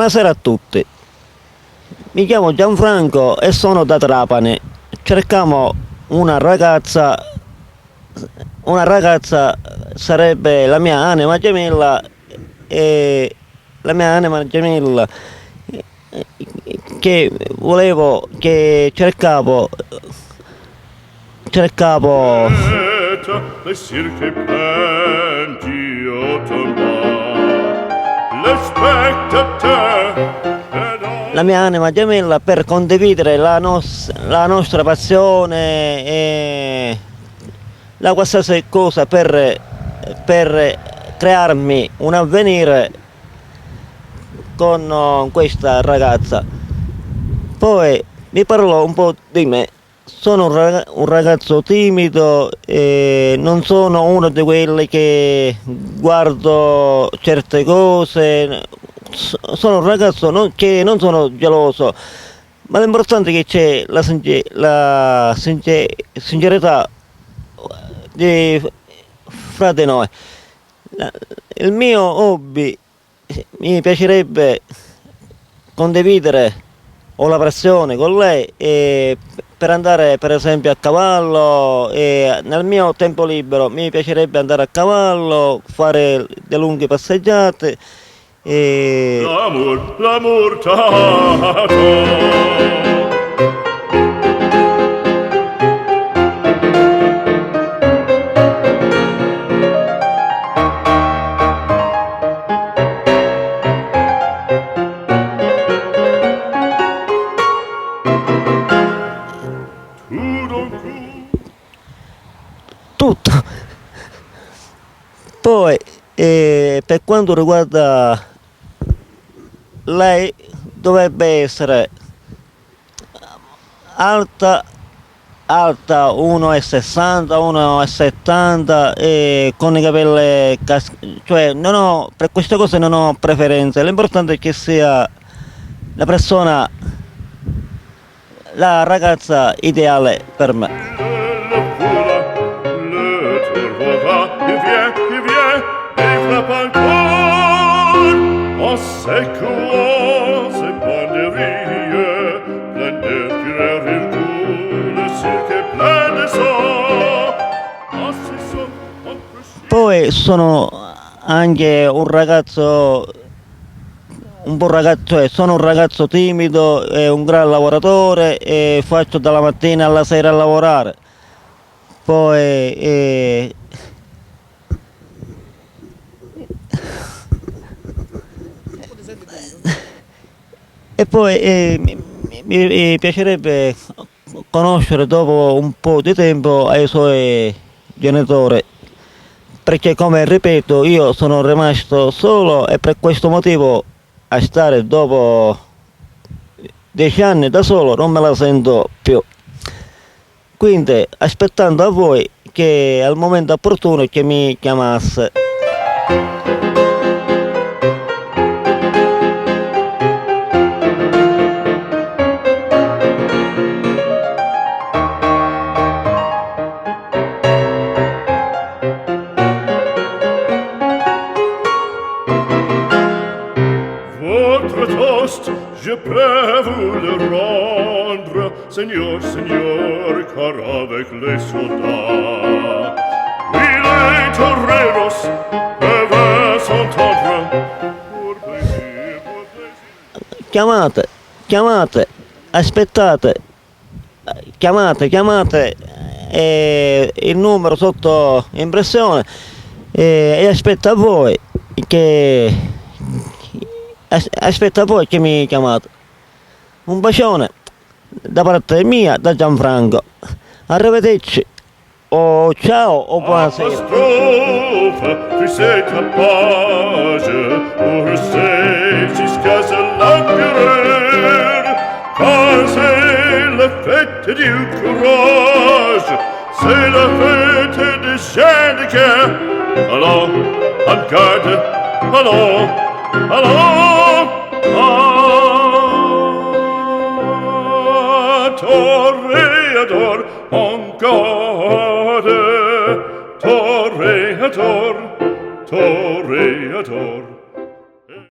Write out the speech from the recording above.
Buonasera a tutti, mi chiamo Gianfranco e sono da Trapani. Cercamo una ragazza sarebbe la mia anima gemella e la mia anima gemella che cercavo Le cirque plenty le spectateur la mia anima gemella per condividere la nostra passione e la qualsiasi cosa per crearmi un avvenire con questa ragazza. Poi vi parlo un po' di me. Sono un ragazzo timido e non sono uno di quelli che guardo certe cose. Sono un ragazzo che non sono geloso, ma l'importante è che c'è la sincerità fra di noi. Il mio hobby mi piacerebbe condividere ho la passione con lei per andare per esempio a cavallo e nel mio tempo libero mi piacerebbe andare a cavallo, fare delle lunghe passeggiate e l'amour t'attend. tutto. Poi per quanto riguarda lei dovrebbe essere alta 1,60, 1,70 e con i capelli cioè per queste cose non ho preferenze, l'importante è che sia la ragazza ideale per me. C'est quoi ces banderilles pleines de fureur et tout le cirque est plein de sang. Poi sono anche sono un ragazzo timido e un gran lavoratore e faccio dalla mattina alla sera a lavorare. Poi e poi mi piacerebbe conoscere dopo un po' di tempo ai suoi genitori, perché come ripeto io sono rimasto solo e per questo motivo a stare dopo 10 anni da solo non me la sento più. Quindi aspettando a voi che al momento opportuno che mi chiamasse. Votre toast, je peux vous le rendre, Seigneur, car avec les soldats, oui, les toreros peuvent s'entendre pour plaisir, Chiamate, aspettate, chiamate il numero sotto impressione e aspetta a voi che mi chiamate. Un bacione da parte mia, da Gianfranco. Arrivederci. Oh, ciao o buonasera. Apostrophe, tu sais ta page, pour rester jusqu'à l'empereur, car c'est la fête du courage, c'est la fête des chiens de guerre. Allons, en garde, allons, toreador, en garde, toreador.